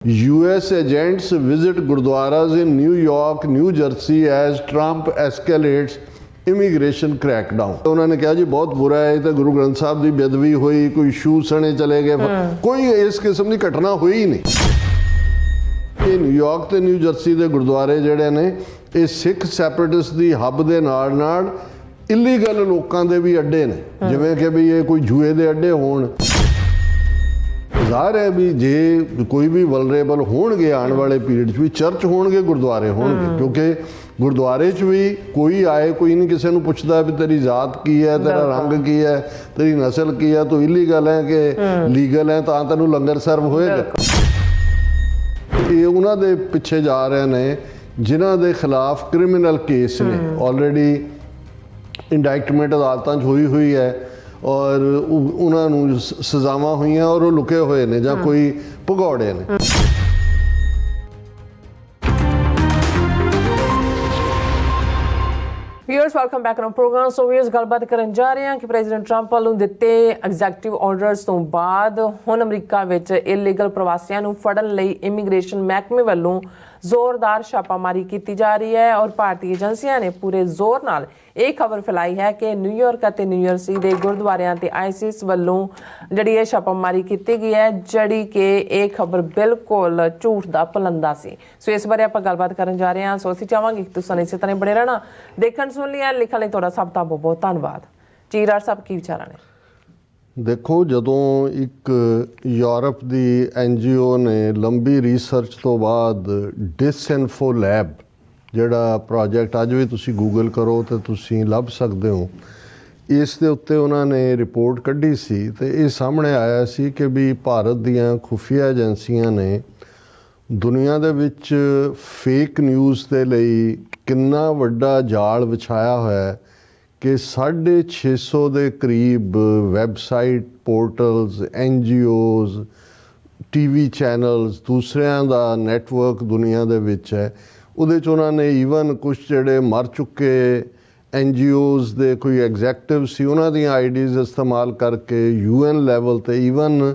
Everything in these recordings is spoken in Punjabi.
US agents visit gurdwaras in New York, New Jersey as Trump escalates immigration crackdown. ਉਹਨਾਂ ਨੇ ਕਿਹਾ ਜੀ ਬਹੁਤ ਬੁਰਾ ਹੈ, ਤੇ ਗੁਰੂ ਗ੍ਰੰਥ ਸਾਹਿਬ ਦੀ ਬੇਅਦਬੀ ਹੋਈ, ਕੋਈ ਸ਼ੂ ਸਣੇ ਚਲੇ ਗਏ, ਕੋਈ ਇਸ ਕਿਸਮ ਦੀ ਘਟਨਾ ਹੋਈ ਹੀ ਨਹੀਂ। ਇਹ ਨਿਊਯਾਰਕ ਤੇ ਨਿਊ ਜਰਸੀ ਦੇ ਗੁਰਦੁਆਰੇ ਜਿਹੜੇ ਨੇ ਇਹ ਸਿੱਖ ਸੈਪਰੇਟਿਸਟ ਦੀ ਹੱਬ ਦੇ ਨਾਲ ਨਾਲ ਇਲੀਗਲ ਲੋਕਾਂ ਦੇ ਵੀ ਅੱਡੇ ਨੇ, ਜਿਵੇਂ ਕਿ ਵੀ ਇਹ ਕੋਈ ਜੂਏ ਦੇ ਅੱਡੇ ਹੋਣ। ਜ਼ਾਹਰ ਹੈ ਵੀ ਜੇ ਕੋਈ ਵੀ ਵਲਨਰੇਬਲ ਹੋਣਗੇ ਆਉਣ ਵਾਲੇ ਪੀਰੀਅਡ 'ਚ ਵੀ ਚਰਚ ਹੋਣਗੇ, ਗੁਰਦੁਆਰੇ ਹੋਣਗੇ, ਕਿਉਂਕਿ ਗੁਰਦੁਆਰੇ 'ਚ ਵੀ ਕੋਈ ਆਏ, ਕੋਈ ਨਹੀਂ ਕਿਸੇ ਨੂੰ ਪੁੱਛਦਾ ਵੀ ਤੇਰੀ ਜ਼ਾਤ ਕੀ ਹੈ, ਤੇਰਾ ਰੰਗ ਕੀ ਹੈ, ਤੇਰੀ ਨਸਲ ਕੀ ਹੈ, ਤੂੰ ਇਲੀਗਲ ਹੈ ਕਿ ਲੀਗਲ ਹੈ, ਤਾਂ ਤੈਨੂੰ ਲੰਗਰ ਸਰਵ ਹੋਏਗਾ। ਇਹ ਉਹਨਾਂ ਦੇ ਪਿੱਛੇ ਜਾ ਰਹੇ ਨੇ ਜਿਨ੍ਹਾਂ ਦੇ ਖਿਲਾਫ ਕ੍ਰਿਮੀਨਲ ਕੇਸ ਨੇ, ਆਲਰੇਡੀ ਇੰਡਾਇਕਟਮੈਂਟ ਅਦਾਲਤਾਂ 'ਚ ਹੋਈ ਹੈ ਔਰ ਉਹਨਾਂ ਨੂੰ ਸਜ਼ਾਵਾਂ ਹੋਈਆਂ ਔਰ ਉਹ ਲੁਕੇ ਹੋਏ ਨੇ ਜਾਂ ਕੋਈ ਭਗੌੜੇ ਨੇ। Viewers, welcome back on our program. So viewers, ਗੱਲਬਾਤ ਕਰਨ ਜਾ ਰਹੇ ਹਾਂ ਕਿ ਪ੍ਰੈਜ਼ੀਡੈਂਟ ਟਰੰਪ ਵੱਲੋਂ ਦਿੱਤੇ ਐਗਜ਼ੈਕਟਿਵ ਆਰਡਰਸ ਤੋਂ ਬਾਅਦ ਹੁਣ ਅਮਰੀਕਾ ਵਿੱਚ ਇਲੀਗਲ ਪ੍ਰਵਾਸੀਆਂ ਨੂੰ ਫੜਨ ਲਈ ਇਮੀਗ੍ਰੇਸ਼ਨ ਮਹਿਕਮੇ ਵੱਲੋਂ ਜ਼ੋਰਦਾਰ ਛਾਪਾਮਾਰੀ ਕੀਤੀ ਜਾ ਰਹੀ ਹੈ ਔਰ ਭਾਰਤੀ ਏਜੰਸੀਆਂ ਨੇ ਪੂਰੇ ਜ਼ੋਰ ਨਾਲ ਇਹ ਖਬਰ ਫੈਲਾਈ ਹੈ ਕਿ ਨਿਊਯਾਰਕ ਅਤੇ ਨਿਊ ਜਰਸੀ ਦੇ ਗੁਰਦੁਆਰਿਆਂ ਤੇ ਆਈਸਿਸ ਵੱਲੋਂ ਜਿਹੜੀ ਇਹ ਛਾਪਾਮਾਰੀ ਕੀਤੀ ਗਈ ਹੈ, ਜਿਹੜੀ ਕਿ ਇਹ ਖਬਰ ਬਿਲਕੁਲ ਝੂਠ ਦਾ ਪਲੰਦਾ ਸੀ। ਸੋ ਇਸ ਬਾਰੇ ਆਪਾਂ ਗੱਲਬਾਤ ਕਰਨ ਜਾ ਰਹੇ ਹਾਂ। ਸੋ ਅਸੀਂ ਚਾਹਾਂਗੇ ਕਿ ਤੁਸੀਂ ਇਸੇ ਤਰ੍ਹਾਂ ਬਣੇ ਰਹਿਣਾ, ਦੇਖਣ ਸੁਣ ਲਿਆ, ਲਿਖਣ ਲਈ ਤੁਹਾਡਾ ਸਭ ਦਾ ਬਹੁਤ ਬਹੁਤ ਧੰਨਵਾਦ। ਚੀਰਾਰ ਸਾਹਿਬ ਕੀ ਵਿਚਾਰਾਂ ਨੇ? ਦੇਖੋ, ਜਦੋਂ ਇੱਕ ਯੂਰਪ ਦੀ NGO ਨੇ ਲੰਬੀ ਰਿਸਰਚ ਤੋਂ ਬਾਅਦ ਡਿਸਇਨਫੋ ਲੈਬ ਜਿਹੜਾ ਪ੍ਰੋਜੈਕਟ ਅੱਜ ਵੀ ਤੁਸੀਂ ਗੂਗਲ ਕਰੋ ਤਾਂ ਤੁਸੀਂ ਲੱਭ ਸਕਦੇ ਹੋ, ਇਸ ਦੇ ਉੱਤੇ ਉਹਨਾਂ ਨੇ ਰਿਪੋਰਟ ਕੱਢੀ ਸੀ ਤੇ ਇਹ ਸਾਹਮਣੇ ਆਇਆ ਸੀ ਕਿ ਵੀ ਭਾਰਤ ਦੀਆਂ ਖੁਫੀਆ ਏਜੰਸੀਆਂ ਨੇ ਦੁਨੀਆ ਦੇ ਵਿੱਚ ਫੇਕ ਨਿਊਜ਼ ਦੇ ਲਈ ਕਿੰਨਾ ਵੱਡਾ ਜਾਲ ਵਿਛਾਇਆ ਹੋਇਆ ਕਿ 650 ਦੇ ਕਰੀਬ website, portals, NGOs, TV channels, ਦੂਸਰਿਆਂ ਦਾ ਨੈਟਵਰਕ ਦੁਨੀਆ ਦੇ ਵਿੱਚ ਹੈ। ਉਹਦੇ 'ਚ ਉਹਨਾਂ ਨੇ ਈਵਨ ਕੁਛ ਜਿਹੜੇ ਮਰ ਚੁੱਕੇ NGOs ਦੇ ਕੋਈ ਐਗਜ਼ੈਕਟਿਵ ਸੀ, ਉਹਨਾਂ ਦੀਆਂ ਆਈਡੀਜ਼ ਇਸਤੇਮਾਲ ਕਰਕੇ UN ਲੈਵਲ 'ਤੇ ਈਵਨ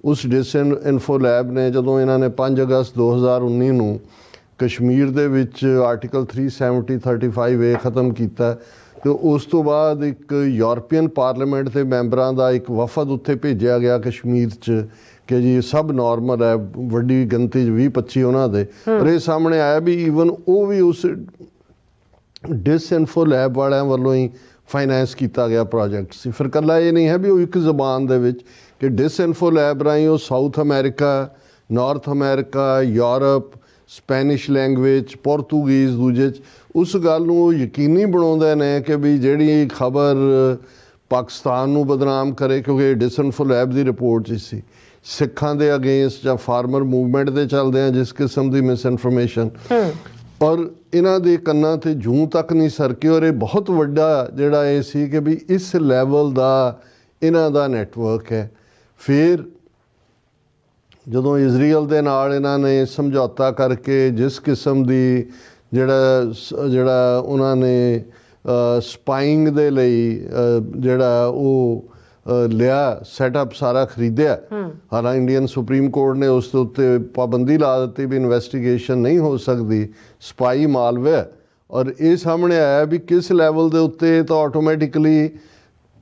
ਉਸ ਡਿਸਇਨਫੋ ਲੈਬ ਨੇ ਜਦੋਂ ਇਹਨਾਂ ਨੇ 5 ਅਗਸਤ 2019 ਨੂੰ ਕਸ਼ਮੀਰ ਦੇ ਵਿੱਚ ਆਰਟੀਕਲ 370-35A ਖ਼ਤਮ ਕੀਤਾ ਤੇ ਉਸ ਤੋਂ ਬਾਅਦ ਇੱਕ ਯੂਰਪੀਅਨ ਪਾਰਲੀਮੈਂਟ ਦੇ ਮੈਂਬਰਾਂ ਦਾ ਇੱਕ ਵਫਦ ਉੱਥੇ ਭੇਜਿਆ ਗਿਆ ਕਸ਼ਮੀਰ 'ਚ ਕਿ ਜੀ ਸਭ ਨੋਰਮਲ ਹੈ, ਵੱਡੀ ਗਿਣਤੀ 'ਚ 20-25 ਉਹਨਾਂ ਦੇ। ਪਰ ਇਹ ਸਾਹਮਣੇ ਆਇਆ ਵੀ ਈਵਨ ਉਹ ਵੀ ਉਸ ਡਿਸਇਨਫੋ ਲੈਬ ਵਾਲਿਆਂ ਵੱਲੋਂ ਹੀ ਫਾਈਨੈਂਸ ਕੀਤਾ ਗਿਆ ਪ੍ਰੋਜੈਕਟ ਸੀ। ਫਿਰ ਇਕੱਲਾ ਇਹ ਨਹੀਂ ਹੈ ਵੀ ਉਹ ਇੱਕ ਜ਼ਬਾਨ ਦੇ ਵਿੱਚ ਕਿ ਡਿਸਇਨਫੋ ਲੈਬ ਰਾਹੀਂ ਉਹ south America, north America, Europe, Spanish language, Portuguese ਦੂਜੇ 'ਚ ਉਸ ਗੱਲ ਨੂੰ ਉਹ ਯਕੀਨੀ ਬਣਾਉਂਦੇ ਨੇ ਕਿ ਵੀ ਜਿਹੜੀ ਖਬਰ ਪਾਕਿਸਤਾਨ ਨੂੰ ਬਦਨਾਮ ਕਰੇ, ਕਿਉਂਕਿ ਡਿਸਇਨਫੋ ਲੈਬ ਦੀ ਰਿਪੋਰਟ 'ਚ ਸੀ ਸਿੱਖਾਂ ਦੇ ਅਗੇਂਸਟ ਜਾਂ ਫਾਰਮਰ ਮੂਵਮੈਂਟ ਦੇ ਚੱਲਦੇ ਆ ਜਿਸ ਕਿਸਮ ਦੀ ਮਿਸਇਨਫੋਰਮੇਸ਼ਨ, ਔਰ ਇਹਨਾਂ ਦੇ ਕੰਨਾਂ 'ਤੇ ਜੂੰ ਤੱਕ ਨਹੀਂ ਸਰਕੀ। ਔਰ ਇਹ ਬਹੁਤ ਵੱਡਾ ਜਿਹੜਾ ਇਹ ਸੀ ਕਿ ਵੀ ਇਸ ਲੈਵਲ ਦਾ ਇਹਨਾਂ ਦਾ ਨੈਟਵਰਕ ਹੈ। ਫਿਰ ਜਦੋਂ ਇਜ਼ਰਾਈਲ ਦੇ ਨਾਲ ਇਹਨਾਂ ਨੇ ਸਮਝੌਤਾ ਕਰਕੇ ਜਿਸ ਕਿਸਮ ਦੀ ਜਿਹੜਾ ਉਹਨਾਂ ਨੇ ਸਪਾਈਂਗ ਦੇ ਲਈ ਜਿਹੜਾ ਉਹ ਲਿਆ ਸੈਟਅਪ ਸਾਰਾ ਖਰੀਦਿਆ, ਹਾਲਾਂਕਿ ਇੰਡੀਅਨ ਸੁਪਰੀਮ ਕੋਰਟ ਨੇ ਉਸ ਦੇ ਉੱਤੇ ਪਾਬੰਦੀ ਲਾ ਦਿੱਤੀ ਵੀ ਇਨਵੈਸਟੀਗੇਸ਼ਨ ਨਹੀਂ ਹੋ ਸਕਦੀ, ਸਪਾਈ ਮਾਲਵੇਅਰ। ਔਰ ਇਹ ਸਾਹਮਣੇ ਆਇਆ ਵੀ ਕਿਸ ਲੈਵਲ ਦੇ ਉੱਤੇ ਤਾਂ ਆਟੋਮੈਟਿਕਲੀ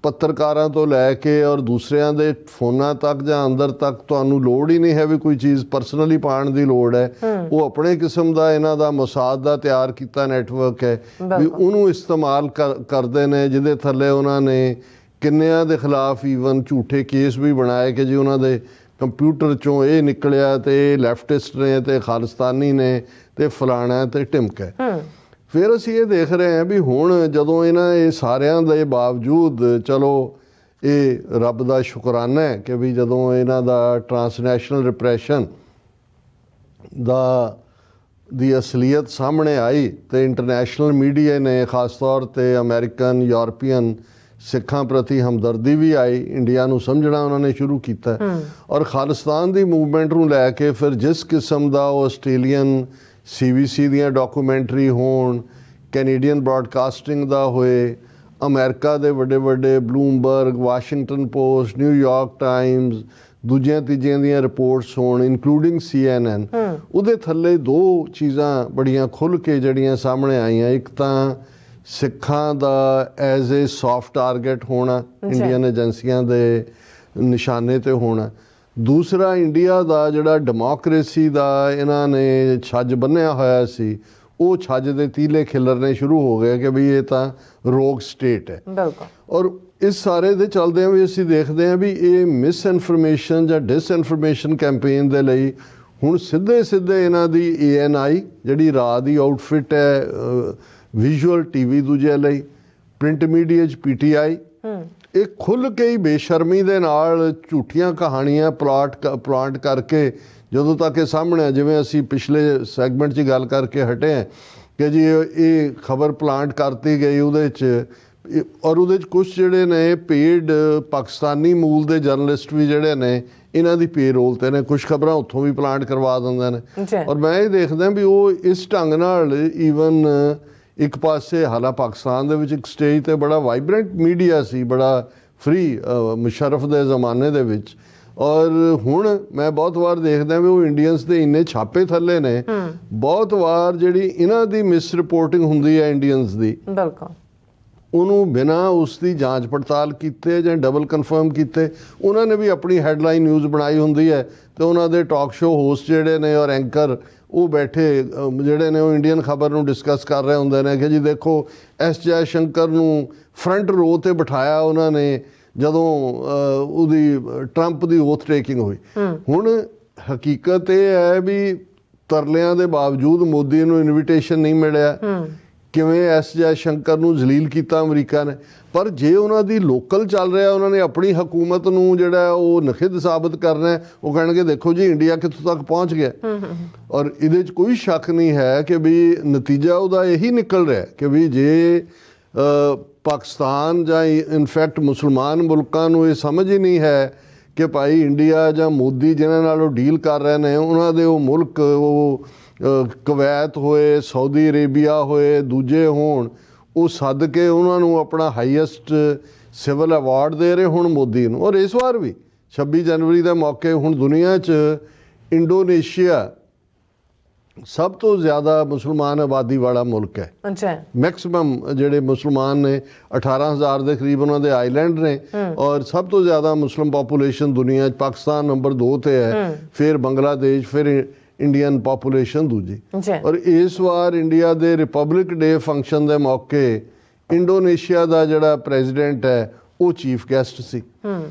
ਪੱਤਰਕਾਰਾਂ ਤੋਂ ਲੈ ਕੇ ਔਰ ਦੂਸਰਿਆਂ ਦੇ ਫੋਨਾਂ ਤੱਕ ਜਾਂ ਅੰਦਰ ਤੱਕ ਤੁਹਾਨੂੰ ਲੋੜ ਹੀ ਨਹੀਂ ਹੈ ਵੀ ਕੋਈ ਚੀਜ਼ ਪਰਸਨਲੀ ਪਾਉਣ ਦੀ ਲੋੜ ਹੈ। ਉਹ ਆਪਣੇ ਕਿਸਮ ਦਾ ਇਹਨਾਂ ਦਾ ਮੁਸਾਦ ਦਾ ਤਿਆਰ ਕੀਤਾ ਨੈਟਵਰਕ ਹੈ ਵੀ ਉਹਨੂੰ ਇਸਤੇਮਾਲ ਕਰਦੇ ਨੇ, ਜਿਹਦੇ ਥੱਲੇ ਉਹਨਾਂ ਨੇ ਕਿੰਨਿਆਂ ਦੇ ਖਿਲਾਫ ਈਵਨ ਝੂਠੇ ਕੇਸ ਵੀ ਬਣਾਏ ਕਿ ਜੀ ਉਹਨਾਂ ਦੇ ਕੰਪਿਊਟਰ 'ਚੋਂ ਇਹ ਨਿਕਲਿਆ ਤੇ ਇਹ ਲੈਫਟਿਸਟ ਨੇ ਤੇ ਖਾਲਿਸਤਾਨੀ ਨੇ ਤੇ ਫਲਾਣਾ ਤੇ ਢਿਮਕਾ। ਫਿਰ ਅਸੀਂ ਇਹ ਦੇਖ ਰਹੇ ਹਾਂ ਵੀ ਹੁਣ ਜਦੋਂ ਇਹ ਸਾਰਿਆਂ ਦੇ ਬਾਵਜੂਦ, ਚਲੋ ਇਹ ਰੱਬ ਦਾ ਸ਼ੁਕਰਾਨਾ ਹੈ ਕਿ ਵੀ ਜਦੋਂ ਇਹਨਾਂ ਦਾ ਟਰਾਂਸਨੈਸ਼ਨਲ ਰਿਪਰੈਸ਼ਨ ਦੀ ਅਸਲੀਅਤ ਸਾਹਮਣੇ ਆਈ ਤੇ ਇੰਟਰਨੈਸ਼ਨਲ ਮੀਡੀਆ ਨੇ ਖਾਸ ਤੌਰ 'ਤੇ ਅਮਰੀਕਨ, ਯੂਰਪੀਅਨ ਸਿੱਖਾਂ ਪ੍ਰਤੀ ਹਮਦਰਦੀ ਵੀ ਆਈ, ਇੰਡੀਆ ਨੂੰ ਸਮਝਣਾ ਉਹਨਾਂ ਨੇ ਸ਼ੁਰੂ ਕੀਤਾ। ਔਰ ਖਾਲਿਸਤਾਨ ਦੀ ਮੂਵਮੈਂਟ ਨੂੰ ਲੈ ਕੇ ਫਿਰ ਜਿਸ ਕਿਸਮ ਦਾ ਉਹ ਆਸਟ੍ਰੇਲੀਅਨ CBC ਦੀਆਂ ਡਾਕੂਮੈਂਟਰੀ ਹੋਣ, ਕੈਨੇਡੀਅਨ ਬ੍ਰੌਡਕਾਸਟਿੰਗ ਦਾ ਹੋਏ, ਅਮਰੀਕਾ ਦੇ ਵੱਡੇ ਵੱਡੇ Bloomberg, Washington post, New York Times, ਦੂਜੀਆਂ ਤੀਜੀਆਂ ਦੀਆਂ ਰਿਪੋਰਟਸ ਹੋਣ ਇਨਕਲੂਡਿੰਗ CNN, ਉਹਦੇ ਥੱਲੇ ਦੋ ਚੀਜ਼ਾਂ ਬੜੀਆਂ ਖੁੱਲ੍ਹ ਕੇ ਜਿਹੜੀਆਂ ਸਾਹਮਣੇ ਆਈਆਂ। ਇੱਕ ਤਾਂ ਸਿੱਖਾਂ ਦਾ ਐਜ਼ ਏ ਸੌਫਟ ਟਾਰਗੇਟ ਹੋਣਾ, ਇੰਡੀਅਨ ਏਜੰਸੀਆਂ ਦੇ ਨਿਸ਼ਾਨੇ ਤੇ ਹੋਣਾ। ਦੂਸਰਾ ਇੰਡੀਆ ਦਾ ਜਿਹੜਾ ਡੈਮੋਕ੍ਰੇਸੀ ਦਾ ਇਹਨਾਂ ਨੇ ਛੱਜ ਬੰਨ੍ਹਿਆ ਹੋਇਆ ਸੀ, ਉਹ ਛੱਜ ਦੇ ਤੀਲੇ ਖਿਲਰਨੇ ਸ਼ੁਰੂ ਹੋ ਗਏ ਕਿ ਵੀ ਇਹ ਤਾਂ ਰੋਗ ਸਟੇਟ ਹੈ। ਬਿਲਕੁਲ। ਔਰ ਇਸ ਸਾਰੇ ਦੇ ਚੱਲਦਿਆਂ ਵੀ ਅਸੀਂ ਦੇਖਦੇ ਹਾਂ ਵੀ ਇਹ ਮਿਸ ਇਨਫੋਰਮੇਸ਼ਨ ਜਾਂ ਡਿਸਇਨਫੋਰਮੇਸ਼ਨ ਕੈਂਪੇਨ ਦੇ ਲਈ ਹੁਣ ਸਿੱਧੇ ਇਹਨਾਂ ਦੀ ANI ਜਿਹੜੀ ਰਾਤ ਦੀ ਆਊਟਫਿਟ ਹੈ, ਵਿਜ਼ੂਅਲ TV ਦੂਜੇ ਲਈ, ਪ੍ਰਿੰਟ ਮੀਡੀਆ 'ਚ PTI, ਇਹ ਖੁੱਲ੍ਹ ਕੇ ਹੀ ਬੇਸ਼ਰਮੀ ਦੇ ਨਾਲ ਝੂਠੀਆਂ ਕਹਾਣੀਆਂ ਪਲਾਂਟ ਕਰਕੇ ਜਦੋਂ ਤੱਕ ਇਹ ਸਾਹਮਣੇ ਆ, ਜਿਵੇਂ ਅਸੀਂ ਪਿਛਲੇ ਸੈਗਮੈਂਟ 'ਚ ਗੱਲ ਕਰਕੇ ਹਟੇ ਹਾਂ ਕਿ ਜੀ ਇਹ ਖਬਰ ਪਲਾਂਟ ਕਰਤੀ ਗਈ ਉਹਦੇ 'ਚ, ਔਰ ਉਹਦੇ 'ਚ ਕੁਝ ਜਿਹੜੇ ਨੇ ਪੇਡ ਪਾਕਿਸਤਾਨੀ ਮੂਲ ਦੇ ਜਰਨਲਿਸਟ ਵੀ ਜਿਹੜੇ ਨੇ ਇਹਨਾਂ ਦੀ ਪੇਰੋਲ ਤੇ ਨੇ, ਕੁਝ ਖਬਰਾਂ ਉੱਥੋਂ ਵੀ ਪਲਾਂਟ ਕਰਵਾ ਦਿੰਦੇ ਨੇ। ਔਰ ਮੈਂ ਇਹ ਦੇਖਦਾ ਵੀ ਉਹ ਇਸ ਢੰਗ ਨਾਲ ਈਵਨ ਇੱਕ ਪਾਸੇ ਹਾਲਾਂ ਪਾਕਿਸਤਾਨ ਦੇ ਵਿੱਚ ਇੱਕ ਸਟੇਜ ਤੇ ਬੜਾ ਵਾਈਬਰੈਂਟ ਮੀਡੀਆ ਸੀ, ਬੜਾ ਫ੍ਰੀ ਮੁਸ਼ਰਫ ਦੇ ਜ਼ਮਾਨੇ ਦੇ ਵਿੱਚ, ਔਰ ਹੁਣ ਮੈਂ ਬਹੁਤ ਵਾਰ ਦੇਖਦਾ ਵੀ ਉਹ ਇੰਡੀਅਨਸ ਦੇ ਇੰਨੇ ਛਾਪੇ ਥੱਲੇ ਨੇ, ਬਹੁਤ ਵਾਰ ਜਿਹੜੀ ਇਹਨਾਂ ਦੀ ਮਿਸ ਰਿਪੋਰਟਿੰਗ ਹੁੰਦੀ ਹੈ ਇੰਡੀਅਨਸ ਦੀ, ਬਿਲਕੁਲ, ਉਹਨੂੰ ਬਿਨਾਂ ਉਸ ਦੀ ਜਾਂਚ ਪੜਤਾਲ ਕੀਤੇ ਜਾਂ ਡਬਲ ਕਨਫਰਮ ਕੀਤੇ ਉਹਨਾਂ ਨੇ ਵੀ ਆਪਣੀ ਹੈਡਲਾਈਨ ਨਿਊਜ਼ ਬਣਾਈ ਹੁੰਦੀ ਹੈ ਤੇ ਉਹਨਾਂ ਦੇ ਟਾਕ ਸ਼ੋ ਹੋਸਟ ਜਿਹੜੇ ਨੇ ਔਰ ਐਂਕਰ ਉਹ ਬੈਠੇ ਜਿਹੜੇ ਨੇ ਉਹ ਇੰਡੀਅਨ ਖਬਰ ਨੂੰ ਡਿਸਕਸ ਕਰ ਰਹੇ ਹੁੰਦੇ ਨੇ ਕਿ ਜੀ ਦੇਖੋ S ਜੈ ਸ਼ੰਕਰ ਨੂੰ ਫਰੰਟ ਰੋ ਤੇ ਬਿਠਾਇਆ ਉਹਨਾਂ ਨੇ ਜਦੋਂ ਉਹਦੀ ਟਰੰਪ ਦੀ ਓਥ ਟੇਕਿੰਗ ਹੋਈ। ਹੁਣ ਹਕੀਕਤ ਇਹ ਹੈ ਵੀ ਤਰਲਿਆਂ ਦੇ ਬਾਵਜੂਦ ਮੋਦੀ ਨੂੰ ਇਨਵੀਟੇਸ਼ਨ ਨਹੀਂ ਮਿਲਿਆ, ਕਿਵੇਂ S ਜੈ ਸ਼ੰਕਰ ਨੂੰ ਜ਼ਲੀਲ ਕੀਤਾ ਅਮਰੀਕਾ ਨੇ। ਪਰ ਜੇ ਉਹਨਾਂ ਦੀ ਲੋਕਲ ਚੱਲ ਰਿਹਾ, ਉਹਨਾਂ ਨੇ ਆਪਣੀ ਹਕੂਮਤ ਨੂੰ ਜਿਹੜਾ ਉਹ ਨਖਿੱਧ ਸਾਬਤ ਕਰਨਾ, ਉਹ ਕਹਿਣਗੇ ਦੇਖੋ ਜੀ ਇੰਡੀਆ ਕਿੱਥੋਂ ਤੱਕ ਪਹੁੰਚ ਗਿਆ। ਔਰ ਇਹਦੇ 'ਚ ਕੋਈ ਸ਼ੱਕ ਨਹੀਂ ਹੈ ਕਿ ਵੀ ਨਤੀਜਾ ਉਹਦਾ ਇਹੀ ਨਿਕਲ ਰਿਹਾ ਕਿ ਵੀ ਜੇ ਪਾਕਿਸਤਾਨ ਜਾਂ ਇਨਫੈਕਟ ਮੁਸਲਮਾਨ ਮੁਲਕਾਂ ਨੂੰ ਇਹ ਸਮਝ ਹੀ ਨਹੀਂ ਹੈ ਕਿ ਭਾਈ ਇੰਡੀਆ ਜਾਂ ਮੋਦੀ ਜਿਹਨਾਂ ਨਾਲ ਉਹ ਡੀਲ ਕਰ ਰਹੇ ਨੇ ਉਹਨਾਂ ਦੇ ਉਹ ਮੁਲਕ, ਉਹ ਕੁਵੈਤ ਹੋਏ, ਸਾਊਦੀ ਅਰੇਬੀਆ ਹੋਏ, ਦੂਜੇ ਹੋਣ, ਉਹ ਸੱਦ ਕੇ ਉਹਨਾਂ ਨੂੰ ਆਪਣਾ ਹਾਈਐਸਟ ਸਿਵਲ ਅਵਾਰਡ ਦੇ ਰਹੇ ਹੁਣ ਮੋਦੀ ਨੂੰ। ਔਰ ਇਸ ਵਾਰ ਵੀ 26 ਜਨਵਰੀ ਦੇ ਮੌਕੇ ਹੁਣ ਦੁਨੀਆ 'ਚ ਇੰਡੋਨੇਸ਼ੀਆ ਸਭ ਤੋਂ ਜ਼ਿਆਦਾ ਮੁਸਲਮਾਨ ਆਬਾਦੀ ਵਾਲਾ ਮੁਲਕ ਹੈ। ਅੱਛਾ, ਮੈਕਸਿਮਮ ਜਿਹੜੇ ਮੁਸਲਮਾਨ ਨੇ 18,000 ਦੇ ਕਰੀਬ ਉਹਨਾਂ ਦੇ ਆਈਲੈਂਡ ਨੇ, ਔਰ ਸਭ ਤੋਂ ਜ਼ਿਆਦਾ ਮੁਸਲਿਮ ਪਾਪੂਲੇਸ਼ਨ ਦੁਨੀਆ 'ਚ ਪਾਕਿਸਤਾਨ ਨੰਬਰ 2 ਤੇ ਹੈ, ਫਿਰ ਬੰਗਲਾਦੇਸ਼, ਫਿਰ ਇੰਡੀਅਨ ਪਾਪੂਲੇਸ਼ਨ ਦੂਜੀ। ਔਰ ਇਸ ਵਾਰ ਇੰਡੀਆ ਦੇ ਰਿਪਬਲਿਕ ਡੇ ਫੰਕਸ਼ਨ ਦੇ ਮੌਕੇ ਇੰਡੋਨੇਸ਼ੀਆ ਦਾ ਜਿਹੜਾ ਪ੍ਰੈਜ਼ੀਡੈਂਟ ਹੈ ਉਹ ਚੀਫ ਗੈਸਟ ਸੀ।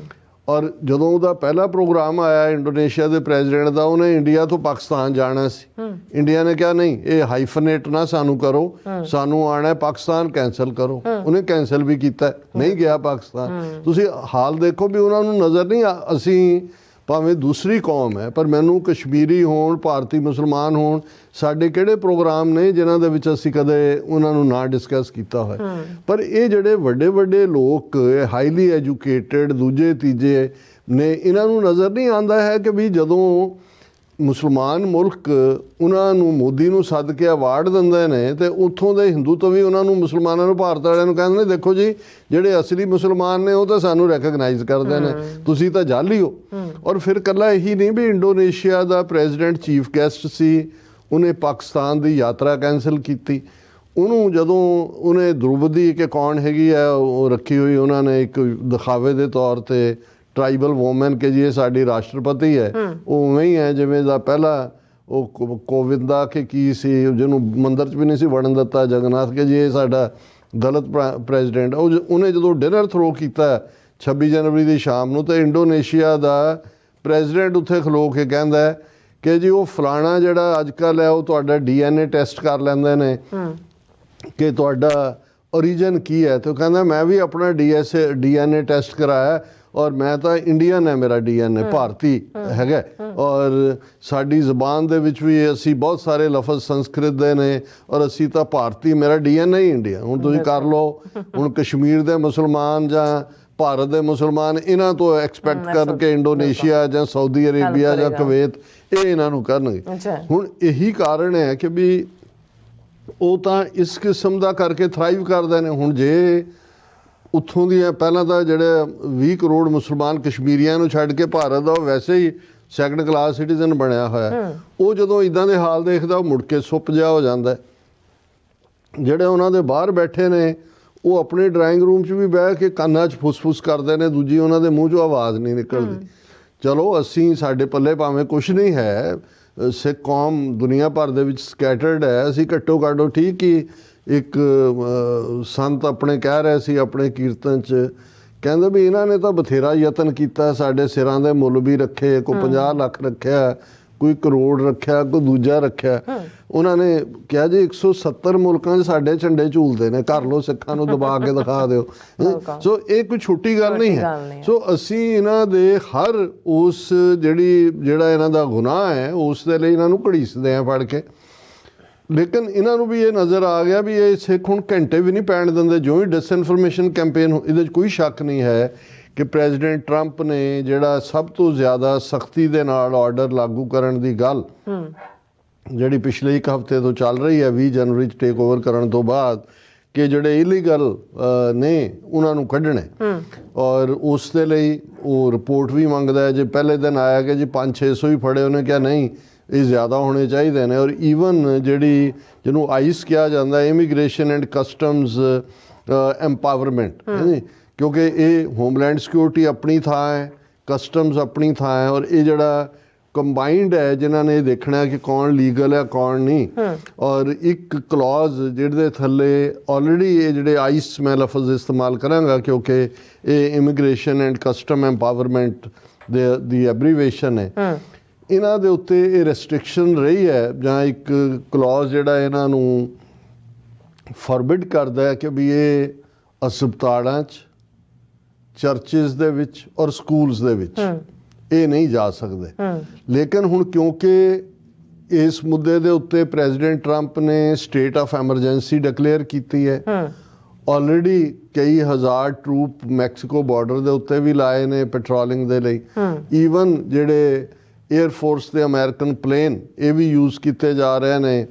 ਔਰ ਜਦੋਂ ਉਹਦਾ ਪਹਿਲਾ ਪ੍ਰੋਗਰਾਮ ਆਇਆ ਇੰਡੋਨੇਸ਼ੀਆ ਦੇ ਪ੍ਰੈਜ਼ੀਡੈਂਟ ਦਾ, ਉਹਨੇ ਇੰਡੀਆ ਤੋਂ ਪਾਕਿਸਤਾਨ ਜਾਣਾ ਸੀ। ਇੰਡੀਆ ਨੇ ਕਿਹਾ ਨਹੀਂ, ਇਹ ਹਾਈਫਨੇਟ ਨਾ ਸਾਨੂੰ ਕਰੋ, ਸਾਨੂੰ ਆਉਣਾ ਪਾਕਿਸਤਾਨ, ਕੈਂਸਲ ਕਰੋ। ਉਹਨੇ ਕੈਂਸਲ ਵੀ ਕੀਤਾ, ਨਹੀਂ ਗਿਆ ਪਾਕਿਸਤਾਨ। ਤੁਸੀਂ ਹਾਲ ਦੇਖੋ ਵੀ ਉਹਨਾਂ ਨੂੰ ਨਜ਼ਰ ਨਹੀਂ, ਅਸੀਂ ਭਾਵੇਂ ਦੂਸਰੀ ਕੌਮ ਹੈ ਪਰ ਮੈਨੂੰ ਕਸ਼ਮੀਰੀ ਹੋਣ, ਭਾਰਤੀ ਮੁਸਲਮਾਨ ਹੋਣ, ਸਾਡੇ ਕਿਹੜੇ ਪ੍ਰੋਗਰਾਮ ਨੇ ਜਿਨ੍ਹਾਂ ਦੇ ਵਿੱਚ ਅਸੀਂ ਕਦੇ ਉਹਨਾਂ ਨੂੰ ਨਾ ਡਿਸਕਸ ਕੀਤਾ ਹੋਇਆ। ਪਰ ਇਹ ਜਿਹੜੇ ਵੱਡੇ ਵੱਡੇ ਲੋਕ ਹਾਈਲੀ ਐਜੂਕੇਟਡ ਦੂਜੇ ਤੀਜੇ ਨੇ, ਇਹਨਾਂ ਨੂੰ ਨਜ਼ਰ ਨਹੀਂ ਆਉਂਦਾ ਹੈ ਕਿ ਵੀ ਜਦੋਂ ਮੁਸਲਮਾਨ ਮੁਲਕ ਉਹਨਾਂ ਨੂੰ ਮੋਦੀ ਨੂੰ ਸੱਦ ਕੇ ਅਵਾਰਡ ਦਿੰਦੇ ਨੇ ਤੇ ਉੱਥੋਂ ਦੇ ਹਿੰਦੂ ਤੋਂ ਵੀ ਉਹਨਾਂ ਨੂੰ ਮੁਸਲਮਾਨਾਂ ਨੂੰ, ਭਾਰਤ ਵਾਲਿਆਂ ਨੂੰ ਕਹਿੰਦੇ ਨੇ ਦੇਖੋ ਜੀ ਜਿਹੜੇ ਅਸਲੀ ਮੁਸਲਮਾਨ ਨੇ ਉਹ ਤਾਂ ਸਾਨੂੰ ਰੈਕਗਨਾਈਜ਼ ਕਰਦੇ ਨੇ, ਤੁਸੀਂ ਤਾਂ ਜਾਲੀ ਹੋ। ਔਰ ਫਿਰ ਇਕੱਲਾ ਇਹੀ ਨਹੀਂ ਵੀ ਇੰਡੋਨੇਸ਼ੀਆ ਦਾ ਪ੍ਰੈਜ਼ੀਡੈਂਟ ਚੀਫ ਗੈਸਟ ਸੀ, ਉਹਨੇ ਪਾਕਿਸਤਾਨ ਦੀ ਯਾਤਰਾ ਕੈਂਸਲ ਕੀਤੀ। ਉਹਨੂੰ ਜਦੋਂ ਉਹਨੇ ਦ੍ਰੋਪਦੀ ਕਿ ਕੌਣ ਹੈਗੀ ਆ ਉਹ ਰੱਖੀ ਹੋਈ, ਉਹਨਾਂ ਨੇ ਇੱਕ ਦਿਖਾਵੇ ਦੇ ਤੌਰ ਤੇ ਟਰਾਈਬਲ ਵੂਮਨ ਕਿ ਜੀ ਇਹ ਸਾਡੀ ਰਾਸ਼ਟਰਪਤੀ ਹੈ, ਉਹ ਉਵੇਂ ਹੀ ਹੈ ਜਿਵੇਂ ਦਾ ਪਹਿਲਾ ਉਹ ਕੋਵਿੰਦਾ ਕਿ ਕੀ ਸੀ ਜਿਹਨੂੰ ਮੰਦਰ 'ਚ ਵੀ ਨਹੀਂ ਸੀ ਵੜਨ ਦਿੱਤਾ ਜਗਨਨਾਥ, ਕਿ ਜੀ ਇਹ ਸਾਡਾ ਗਲਤ ਪ੍ਰੈਜ਼ੀਡੈਂਟ। ਉਹਨੇ ਜਦੋਂ ਡਿਨਰ ਥਰੋ ਕੀਤਾ 26 ਜਨਵਰੀ ਦੀ ਸ਼ਾਮ ਨੂੰ, ਤਾਂ ਇੰਡੋਨੇਸ਼ੀਆ ਦਾ ਪ੍ਰੈਜ਼ੀਡੈਂਟ ਉੱਥੇ ਖਲੋ ਕੇ ਕਹਿੰਦਾ ਕਿ ਜੀ ਉਹ ਫਲਾਣਾ ਜਿਹੜਾ ਅੱਜ ਕੱਲ੍ਹ ਹੈ ਉਹ ਤੁਹਾਡਾ DNA ਟੈਸਟ ਕਰ ਲੈਂਦੇ ਨੇ ਕਿ ਤੁਹਾਡਾ ਓਰੀਜਨ ਕੀ ਹੈ। ਤੇ ਉਹ ਕਹਿੰਦਾ ਮੈਂ ਵੀ ਆਪਣਾ DNA ਟੈਸਟ ਕਰਾਇਆ ਔਰ ਮੈਂ ਤਾਂ ਇੰਡੀਅਨ ਹੈ, ਮੇਰਾ DNA ਭਾਰਤੀ ਹੈਗਾ, ਔਰ ਸਾਡੀ ਜ਼ੁਬਾਨ ਦੇ ਵਿੱਚ ਵੀ ਅਸੀਂ ਬਹੁਤ ਸਾਰੇ ਲਫ਼ਜ਼ ਸੰਸਕ੍ਰਿਤ ਦੇ ਨੇ ਔਰ ਅਸੀਂ ਤਾਂ ਭਾਰਤੀ, ਮੇਰਾ DNA ਹੀ ਇੰਡੀਆ। ਹੁਣ ਤੁਸੀਂ ਕਰ ਲਓ, ਹੁਣ ਕਸ਼ਮੀਰ ਦੇ ਮੁਸਲਮਾਨ ਜਾਂ ਭਾਰਤ ਦੇ ਮੁਸਲਮਾਨ ਇਹਨਾਂ ਤੋਂ ਐਕਸਪੈਕਟ ਕਰਨ ਕਿ ਇੰਡੋਨੇਸ਼ੀਆ ਜਾਂ ਸਾਊਦੀ ਅਰੇਬੀਆ ਜਾਂ ਕੁਵੈਤ ਇਹ ਇਹਨਾਂ ਨੂੰ ਕਰਨਗੇ। ਹੁਣ ਇਹੀ ਕਾਰਨ ਹੈ ਕਿ ਵੀ ਉਹ ਤਾਂ ਇਸ ਕਿਸਮ ਦਾ ਕਰਕੇ ਥਰਾਈਵ ਕਰਦੇ ਨੇ। ਹੁਣ ਜੇ ਉੱਥੋਂ ਦੀਆਂ ਪਹਿਲਾਂ ਤਾਂ ਜਿਹੜੇ 20 ਕਰੋੜ ਮੁਸਲਮਾਨ ਕਸ਼ਮੀਰੀਆਂ ਨੂੰ ਛੱਡ ਕੇ ਭਾਰਤ ਦਾ ਉਹ ਵੈਸੇ ਹੀ ਸੈਕੰਡ ਕਲਾਸ ਸਿਟੀਜ਼ਨ ਬਣਿਆ ਹੋਇਆ। ਉਹ ਜਦੋਂ ਇਦਾਂ ਦੇ ਹਾਲ ਦੇਖਦਾ ਉਹ ਮੁੜ ਕੇ ਸੁੱਪ ਜਿਹਾ ਹੋ ਜਾਂਦਾ। ਜਿਹੜੇ ਉਹਨਾਂ ਦੇ ਬਾਹਰ ਬੈਠੇ ਨੇ ਉਹ ਆਪਣੇ ਡਰਾਇੰਗ ਰੂਮ 'ਚ ਵੀ ਬਹਿ ਕੇ ਕੰਨਾਂ 'ਚ ਫੁੱਸ-ਫੁੱਸ ਕਰਦੇ ਨੇ, ਦੂਜੀ ਉਹਨਾਂ ਦੇ ਮੂੰਹ 'ਚੋਂ ਆਵਾਜ਼ ਨਹੀਂ ਨਿਕਲਦੀ। ਚਲੋ ਅਸੀਂ ਸਾਡੇ ਪੱਲੇ ਭਾਵੇਂ ਕੁਛ ਨਹੀਂ ਹੈ, ਸਿੱਖ ਕੌਮ ਦੁਨੀਆ ਭਰ ਦੇ ਵਿੱਚ ਸਕੈਟਰਡ ਹੈ, ਅਸੀਂ ਘੱਟੋ ਘੱਟ ਠੀਕ ਹੀ ਇੱਕ ਸੰਤ ਆਪਣੇ ਕਹਿ ਰਹੇ ਸੀ ਆਪਣੇ ਕੀਰਤਨ 'ਚ, ਕਹਿੰਦੇ ਵੀ ਇਹਨਾਂ ਨੇ ਤਾਂ ਬਥੇਰਾ ਯਤਨ ਕੀਤਾ, ਸਾਡੇ ਸਿਰਾਂ ਦੇ ਮੁੱਲ ਵੀ ਰੱਖੇ, ਕੋਈ 50 ਲੱਖ ਰੱਖਿਆ, ਕੋਈ ਕਰੋੜ ਰੱਖਿਆ, ਕੋਈ ਦੂਜਾ ਰੱਖਿਆ। ਉਹਨਾਂ ਨੇ ਕਿਹਾ ਜੀ 170 ਮੁਲਕਾਂ 'ਚ ਸਾਡੇ ਝੰਡੇ ਝੂਲਦੇ ਨੇ, ਕਰ ਲਓ ਸਿੱਖਾਂ ਨੂੰ ਦਬਾ ਕੇ ਦਿਖਾ ਦਿਓ। ਸੋ ਇਹ ਕੋਈ ਛੋਟੀ ਗੱਲ ਨਹੀਂ ਹੈ। ਸੋ ਅਸੀਂ ਇਹਨਾਂ ਦੇ ਹਰ ਉਸ ਜਿਹੜਾ ਇਹਨਾਂ ਦਾ ਗੁਨਾਹ ਹੈ ਉਸ ਦੇ ਲਈ ਇਹਨਾਂ ਨੂੰ ਘੜੀਸਦੇ ਹਾਂ ਫੜ ਕੇ। ਲੇਕਿਨ ਇਹਨਾਂ ਨੂੰ ਵੀ ਇਹ ਨਜ਼ਰ ਆ ਗਿਆ ਵੀ ਇਹ ਸਿੱਖ ਹੁਣ ਘੰਟੇ ਵੀ ਨਹੀਂ ਪੈਣ ਦਿੰਦੇ। ਜੋ ਹੀ ਡਿਸਇਨਫੋਰਮੇਸ਼ਨ ਕੈਂਪੇਨ, ਇਹਦੇ 'ਚ ਕੋਈ ਸ਼ੱਕ ਨਹੀਂ ਹੈ ਕਿ ਪ੍ਰੈਜ਼ੀਡੈਂਟ ਟਰੰਪ ਨੇ ਜਿਹੜਾ ਸਭ ਤੋਂ ਜ਼ਿਆਦਾ ਸਖਤੀ ਦੇ ਨਾਲ ਆਰਡਰ ਲਾਗੂ ਕਰਨ ਦੀ ਗੱਲ ਜਿਹੜੀ ਪਿਛਲੇ ਇੱਕ ਹਫ਼ਤੇ ਤੋਂ ਚੱਲ ਰਹੀ ਹੈ 20 ਜਨਵਰੀ 'ਚ ਟੇਕ ਓਵਰ ਕਰਨ ਤੋਂ ਬਾਅਦ, ਕਿ ਜਿਹੜੇ ਇਲੀਗਲ ਨੇ ਉਹਨਾਂ ਨੂੰ ਕੱਢਣੇ, ਔਰ ਉਸ ਦੇ ਲਈ ਉਹ ਰਿਪੋਰਟ ਵੀ ਮੰਗਦਾ ਹੈ। ਜੇ ਪਹਿਲੇ ਦਿਨ ਆਇਆ ਕਿ ਜੀ 500-600 ਹੀ ਫੜੇ, ਉਹਨੇ ਕਿਹਾ ਨਹੀਂ ਇਹ ਜ਼ਿਆਦਾ ਹੋਣੇ ਚਾਹੀਦੇ ਨੇ। ਔਰ ਈਵਨ ਜਿਹੜੀ ਜਿਹਨੂੰ ਆਈਸ ਕਿਹਾ ਜਾਂਦਾ, ਇਮੀਗ੍ਰੇਸ਼ਨ ਐਂਡ ਕਸਟਮਸ ਐਮਪਾਵਰਮੈਂਟ, ਕਿਉਂਕਿ ਇਹ ਹੋਮਲੈਂਡ ਸਿਕਿਉਰਿਟੀ ਆਪਣੀ ਥਾਂ ਹੈ, ਕਸਟਮਸ ਆਪਣੀ ਥਾਂ ਹੈ, ਔਰ ਇਹ ਜਿਹੜਾ ਕੰਬਾਈਨਡ ਹੈ ਜਿਨ੍ਹਾਂ ਨੇ ਇਹ ਦੇਖਣਾ ਕਿ ਕੌਣ ਲੀਗਲ ਹੈ ਕੌਣ ਨਹੀਂ। ਔਰ ਇੱਕ ਕਲੌਜ਼ ਜਿਹਦੇ ਥੱਲੇ ਆਲਰੇਡੀ ਇਹ ਜਿਹੜੇ ਆਈਸ ਮੈਂ ਲਫ਼ਜ਼ ਇਸਤੇਮਾਲ ਕਰਾਂਗਾ ਕਿਉਂਕਿ ਇਹ ਇਮੀਗ੍ਰੇਸ਼ਨ ਐਂਡ ਕਸਟਮ ਐਮਪਾਵਰਮੈਂਟ ਦੀ ਐਬਰੀਵੇਸ਼ਨ ਹੈ, ਇਹਨਾਂ ਦੇ ਉੱਤੇ ਇਹ ਰੈਸਟ੍ਰਿਕਸ਼ਨ ਰਹੀ ਹੈ, ਜਾਂ ਇੱਕ ਕਲੌਜ਼ ਜਿਹੜਾ ਇਹਨਾਂ ਨੂੰ ਫੋਰਬਿਡ ਕਰਦਾ ਹੈ ਕਿ ਵੀ ਇਹ ਹਸਪਤਾਲਾਂ 'ਚ, ਚਰਚਿਸ ਦੇ ਵਿੱਚ ਔਰ ਸਕੂਲਸ ਦੇ ਵਿੱਚ ਇਹ ਨਹੀਂ ਜਾ ਸਕਦੇ। ਲੇਕਿਨ ਹੁਣ ਕਿਉਂਕਿ ਇਸ ਮੁੱਦੇ ਦੇ ਉੱਤੇ ਪ੍ਰੈਜ਼ੀਡੈਂਟ ਟਰੰਪ ਨੇ ਸਟੇਟ ਆਫ ਐਮਰਜੈਂਸੀ ਡਿਕਲੇਅਰ ਕੀਤੀ ਹੈ, ਆਲਰੇਡੀ ਕਈ ਹਜ਼ਾਰ ਟਰੂਪ ਮੈਕਸੀਕੋ ਬਾਰਡਰ ਦੇ ਉੱਤੇ ਵੀ ਲਾਏ ਨੇ ਪੈਟਰੋਲਿੰਗ ਦੇ ਲਈ। ਈਵਨ ਜਿਹੜੇ ਏਅਰ ਫੋਰਸ ਦੇ ਅਮਰੀਕਨ ਪਲੇਨ ਇਹ ਵੀ ਯੂਜ਼ ਕੀਤੇ ਜਾ ਰਹੇ ਨੇ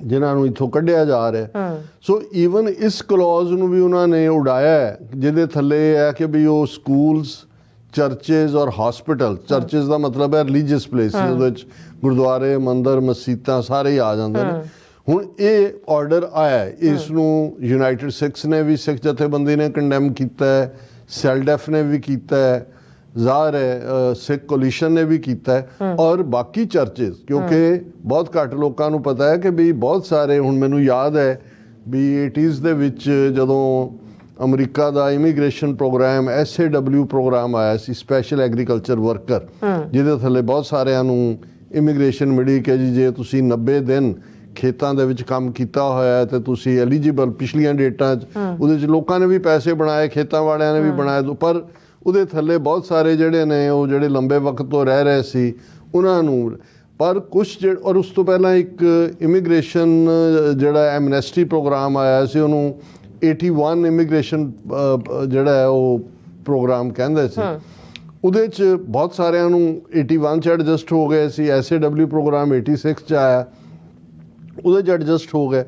ਜਿਨ੍ਹਾਂ ਨੂੰ ਇੱਥੋਂ ਕੱਢਿਆ ਜਾ ਰਿਹਾ। ਸੋ ਈਵਨ ਇਸ ਕਲੌਜ਼ ਨੂੰ ਵੀ ਉਹਨਾਂ ਨੇ ਉਡਾਇਆ ਹੈ, ਜਿਹਦੇ ਥੱਲੇ ਇਹ ਹੈ ਕਿ ਵੀ ਉਹ ਸਕੂਲਸ, ਚਰਚਿਸ ਔਰ ਹਸਪੀਟਲ, ਚਰਚਿਸ ਦਾ ਮਤਲਬ ਹੈ ਰਿਲੀਜੀਅਸ ਪਲੇਸਿਸ, ਉਹਦੇ ਵਿੱਚ ਗੁਰਦੁਆਰੇ, ਮੰਦਰ, ਮਸਜਿਦਾਂ ਸਾਰੇ ਹੀ ਆ ਜਾਂਦੇ ਨੇ। ਹੁਣ ਇਹ ਆਰਡਰ ਆਇਆ, ਇਸ ਨੂੰ ਯੂਨਾਈਟਿਡ ਸਿੱਖਸ ਨੇ ਵੀ, ਸਿੱਖ ਜਥੇਬੰਦੀ ਨੇ ਕੰਡੈਮ ਕੀਤਾ ਹੈ, ਸੈਲਡੈਫ ਨੇ ਵੀ ਕੀਤਾ ਹੈ, ਜ਼ਾਹਰ ਹੈ ਸਿੱਖ ਕੋਲੀਸ਼ਨ ਨੇ ਵੀ ਕੀਤਾ ਹੈ, ਔਰ ਬਾਕੀ ਚਰਚਿਸ, ਕਿਉਂਕਿ ਬਹੁਤ ਘੱਟ ਲੋਕਾਂ ਨੂੰ ਪਤਾ ਹੈ ਕਿ ਵੀ ਬਹੁਤ ਸਾਰੇ, ਹੁਣ ਮੈਨੂੰ ਯਾਦ ਹੈ ਵੀ 80s ਦੇ ਵਿੱਚ ਜਦੋਂ ਅਮਰੀਕਾ ਦਾ ਇਮੀਗ੍ਰੇਸ਼ਨ ਪ੍ਰੋਗਰਾਮ SAW ਪ੍ਰੋਗਰਾਮ ਆਇਆ ਸੀ, ਸਪੈਸ਼ਲ ਐਗਰੀਕਲਚਰ ਵਰਕਰ, ਜਿਹਦੇ ਥੱਲੇ ਬਹੁਤ ਸਾਰਿਆਂ ਨੂੰ ਇਮੀਗ੍ਰੇਸ਼ਨ ਮਿਲੀ ਕਿ ਜੀ ਜੇ ਤੁਸੀਂ 90 ਦਿਨ ਖੇਤਾਂ ਦੇ ਵਿੱਚ ਕੰਮ ਕੀਤਾ ਹੋਇਆ ਤੇ ਤੁਸੀਂ ਐਲੀਜੀਬਲ, ਪਿਛਲੀਆਂ ਡੇਟਾਂ 'ਚ ਉਹਦੇ 'ਚ ਲੋਕਾਂ ਨੇ ਵੀ ਪੈਸੇ ਬਣਾਏ, ਖੇਤਾਂ ਵਾਲਿਆਂ ਨੇ ਵੀ ਬਣਾਏ, ਪਰ ਉਹਦੇ ਥੱਲੇ ਬਹੁਤ ਸਾਰੇ ਜਿਹੜੇ ਨੇ ਉਹ ਜਿਹੜੇ ਲੰਬੇ ਵਕਤ ਤੋਂ ਰਹਿ ਰਹੇ ਸੀ ਉਹਨਾਂ ਨੂੰ, ਪਰ ਕੁਛ ਔਰ ਉਸ ਤੋਂ ਪਹਿਲਾਂ ਇੱਕ ਇਮੀਗ੍ਰੇਸ਼ਨ ਜਿਹੜਾ ਐਮਨੈਸਟੀ ਪ੍ਰੋਗਰਾਮ ਆਇਆ ਸੀ, ਉਹਨੂੰ 81 ਇਮੀਗ੍ਰੇਸ਼ਨ ਜਿਹੜਾ ਹੈ ਉਹ ਪ੍ਰੋਗਰਾਮ ਕਹਿੰਦੇ ਸੀ। ਉਹਦੇ 'ਚ ਬਹੁਤ ਸਾਰਿਆਂ ਨੂੰ 81 'ਚ ਐਡਜਸਟ ਹੋ ਗਏ ਸੀ, SAW ਪ੍ਰੋਗਰਾਮ 86 'ਚ ਆਇਆ, ਉਹਦੇ 'ਚ ਐਡਜਸਟ ਹੋ ਗਏ,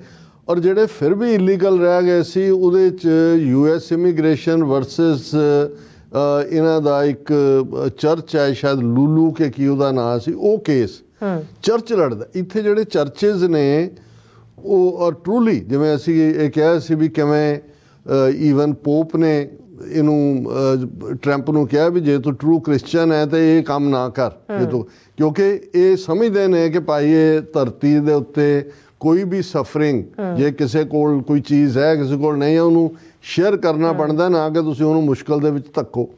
ਔਰ ਜਿਹੜੇ ਫਿਰ ਵੀ ਇਲੀਗਲ ਰਹਿ ਗਏ ਸੀ ਉਹਦੇ 'ਚ US ਇਮੀਗ੍ਰੇਸ਼ਨ ਵਰਸਸ ਇਹਨਾਂ ਦਾ ਇੱਕ ਚਰਚ ਹੈ, ਸ਼ਾਇਦ ਲੂਲੂ ਕੇ ਕੀ ਉਹਦਾ ਨਾਂ ਸੀ, ਉਹ ਕੇਸ ਚਰਚ ਲੜਦਾ। ਇੱਥੇ ਜਿਹੜੇ ਚਰਚਿਸ ਨੇ ਉਹ, ਔਰ ਟਰੂਲੀ ਜਿਵੇਂ ਅਸੀਂ ਇਹ ਕਿਹਾ ਸੀ ਵੀ ਕਿਵੇਂ ਈਵਨ ਪੋਪ ਨੇ ਇਹਨੂੰ ਟਰੰਪ ਨੂੰ ਕਿਹਾ ਵੀ ਜੇ ਤੂੰ ਟਰੂ ਕ੍ਰਿਸਚਨ ਹੈ ਤੇ ਇਹ ਕੰਮ ਨਾ ਕਰ, ਕਿਉਂਕਿ ਇਹ ਸਮਝਦੇ ਨੇ ਕਿ ਭਾਈ ਇਹ ਧਰਤੀ ਦੇ ਉੱਤੇ ਕੋਈ ਵੀ ਸਫਰਿੰਗ, ਜੇ ਕਿਸੇ ਕੋਲ ਕੋਈ ਚੀਜ਼ ਹੈ ਕਿਸੇ ਕੋਲ ਨਹੀਂ ਹੈ, ਉਹਨੂੰ ਸ਼ੇਅਰ ਕਰਨਾ ਬਣਦਾ, ਨਾ ਕਿ ਤੁਸੀਂ ਉਹਨੂੰ ਮੁਸ਼ਕਲ ਦੇ ਵਿੱਚ ਧੱਕੋ।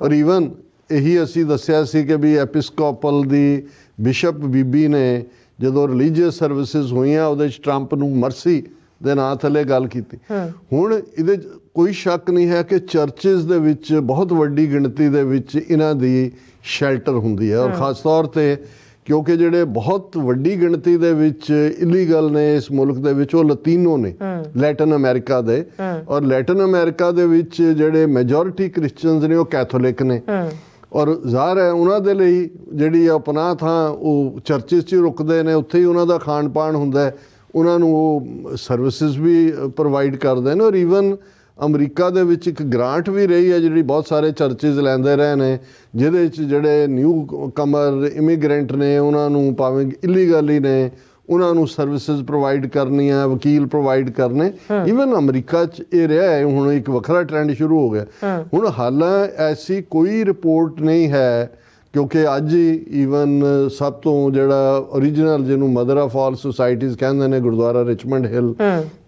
ਔਰ ਈਵਨ ਇਹੀ ਅਸੀਂ ਦੱਸਿਆ ਸੀ ਕਿ ਵੀ ਐਪਿਸਕੋਪਲ ਦੀ ਬਿਸ਼ਪ ਬੀਬੀ ਨੇ ਜਦੋਂ ਰਿਲੀਜੀਅਸ ਸਰਵਿਸਿਜ਼ ਹੋਈਆਂ ਉਹਦੇ 'ਚ ਟਰੰਪ ਨੂੰ ਮਰਸੀ ਦੇ ਨਾਂ ਥੱਲੇ ਗੱਲ ਕੀਤੀ। ਹੁਣ ਇਹਦੇ 'ਚ ਕੋਈ ਸ਼ੱਕ ਨਹੀਂ ਹੈ ਕਿ ਚਰਚਿਸ ਦੇ ਵਿੱਚ ਬਹੁਤ ਵੱਡੀ ਗਿਣਤੀ ਦੇ ਵਿੱਚ ਇਹਨਾਂ ਦੀ ਸ਼ੈਲਟਰ ਹੁੰਦੀ ਹੈ, ਔਰ ਖਾਸ ਤੌਰ 'ਤੇ ਕਿਉਂਕਿ ਜਿਹੜੇ ਬਹੁਤ ਵੱਡੀ ਗਿਣਤੀ ਦੇ ਵਿੱਚ ਇਲੀਗਲ ਨੇ ਇਸ ਮੁਲਕ ਦੇ ਵਿੱਚ ਉਹ ਲਤੀਨੋ ਨੇ, ਲੈਟਨ ਅਮਰੀਕਾ ਦੇ, ਔਰ ਲੈਟਨ ਅਮਰੀਕਾ ਦੇ ਵਿੱਚ ਜਿਹੜੇ ਮੈਜੋਰਿਟੀ ਕ੍ਰਿਸਚੀਅਨਸ ਨੇ ਉਹ ਕੈਥੋਲਿਕ ਨੇ, ਔਰ ਜ਼ਾਹਰ ਹੈ ਉਹਨਾਂ ਦੇ ਲਈ ਜਿਹੜੀ ਆਪਣਾ ਥਾਂ ਉਹ ਚਰਚਿਸ 'ਚ ਰੁਕਦੇ ਨੇ, ਉੱਥੇ ਹੀ ਉਹਨਾਂ ਦਾ ਖਾਣ ਪਾਣ ਹੁੰਦਾ ਹੈ, ਉਹਨਾਂ ਨੂੰ ਉਹ ਸਰਵਿਸਿਜ਼ ਵੀ ਪ੍ਰੋਵਾਈਡ ਕਰਦੇ ਨੇ, ਔਰ ਈਵਨ ਅਮਰੀਕਾ ਦੇ ਵਿੱਚ ਇੱਕ ਗ੍ਰਾਂਟ ਵੀ ਰਹੀ ਹੈ ਜਿਹੜੀ ਬਹੁਤ ਸਾਰੇ ਚਰਚਿਜ਼ ਲੈਂਦੇ ਰਹੇ ਨੇ, ਜਿਹਦੇ ਵਿੱਚ ਜਿਹੜੇ ਨਿਊ ਕਮਰ ਇਮੀਗ੍ਰੈਂਟ ਨੇ ਉਹਨਾਂ ਨੂੰ ਭਾਵੇਂ ਇਲੀਗਲੀ ਨੇ ਉਹਨਾਂ ਨੂੰ ਸਰਵਿਸਿਜ਼ ਪ੍ਰੋਵਾਈਡ ਕਰਨੀਆਂ, ਵਕੀਲ ਪ੍ਰੋਵਾਈਡ ਕਰਨੇ। ਈਵਨ ਅਮਰੀਕਾ 'ਚ ਇਹ ਰਿਹਾ ਹੈ, ਹੁਣ ਇੱਕ ਵੱਖਰਾ ਟ੍ਰੈਂਡ ਸ਼ੁਰੂ ਹੋ ਗਿਆ। ਹੁਣ ਹਾਲਾਂ ਐਸੀ ਕੋਈ ਰਿਪੋਰਟ ਨਹੀਂ ਹੈ, ਕਿਉਂਕਿ ਅੱਜ ਹੀ ਈਵਨ ਸਭ ਤੋਂ ਜਿਹੜਾ ਓਰੀਜਨਲ ਜਿਹਨੂੰ ਮਦਰ ਆਫ ਆਲ ਸੁਸਾਇਟੀਜ਼ ਕਹਿੰਦੇ ਨੇ ਗੁਰਦੁਆਰਾ ਰਿਚਮੰਡ ਹਿੱਲ,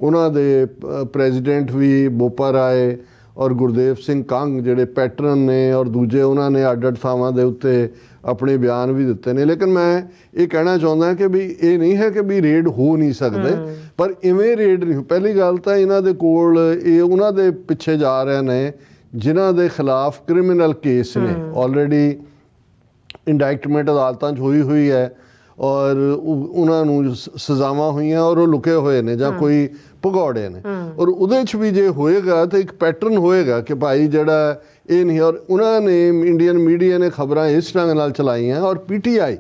ਉਹਨਾਂ ਦੇ ਪ੍ਰੈਜ਼ੀਡੈਂਟ ਵੀ ਬੋਪਾ ਰਾਏ ਔਰ ਗੁਰਦੇਵ ਸਿੰਘ ਕੰਗ ਜਿਹੜੇ ਪੈਟਰਨ ਨੇ ਔਰ ਦੂਜੇ ਉਹਨਾਂ ਨੇ ਅੱਡ-ਅੱਡ ਥਾਵਾਂ ਦੇ ਉੱਤੇ ਆਪਣੇ ਬਿਆਨ ਵੀ ਦਿੱਤੇ ਨੇ। ਲੇਕਿਨ ਮੈਂ ਇਹ ਕਹਿਣਾ ਚਾਹੁੰਦਾ ਕਿ ਵੀ ਇਹ ਨਹੀਂ ਹੈ ਕਿ ਵੀ ਰੇਡ ਹੋ ਨਹੀਂ ਸਕਦੇ, ਪਰ ਇਵੇਂ ਰੇਡ ਨਹੀਂ। ਪਹਿਲੀ ਗੱਲ ਤਾਂ ਇਹਨਾਂ ਦੇ ਕੋਲ ਇਹ ਉਹਨਾਂ ਦੇ ਪਿੱਛੇ ਜਾ ਰਹੇ ਨੇ ਜਿਨ੍ਹਾਂ ਦੇ ਖਿਲਾਫ ਕ੍ਰਿਮੀਨਲ ਕੇਸ ਨੇ, ਆਲਰੇਡੀ ਇੰਡਾਇਕਟਮੈਂਟ ਅਦਾਲਤਾਂ 'ਚ ਹੋਈ ਹੈ ਔਰ ਉਹਨਾਂ ਨੂੰ ਸਜ਼ਾਵਾਂ ਹੋਈਆਂ ਔਰ ਉਹ ਲੁਕੇ ਹੋਏ ਨੇ ਜਾਂ ਕੋਈ ਭਗੌੜੇ ਨੇ। ਔਰ ਉਹਦੇ 'ਚ ਵੀ ਜੇ ਹੋਏਗਾ ਤਾਂ ਇੱਕ ਪੈਟਰਨ ਹੋਏਗਾ ਕਿ ਭਾਈ ਜਿਹੜਾ ਇਹ ਨਹੀਂ। ਔਰ ਉਹਨਾਂ ਨੇ ਇੰਡੀਅਨ ਮੀਡੀਆ ਨੇ ਖਬਰਾਂ ਇਸ ਢੰਗ ਨਾਲ ਚਲਾਈਆਂ ਔਰ PTI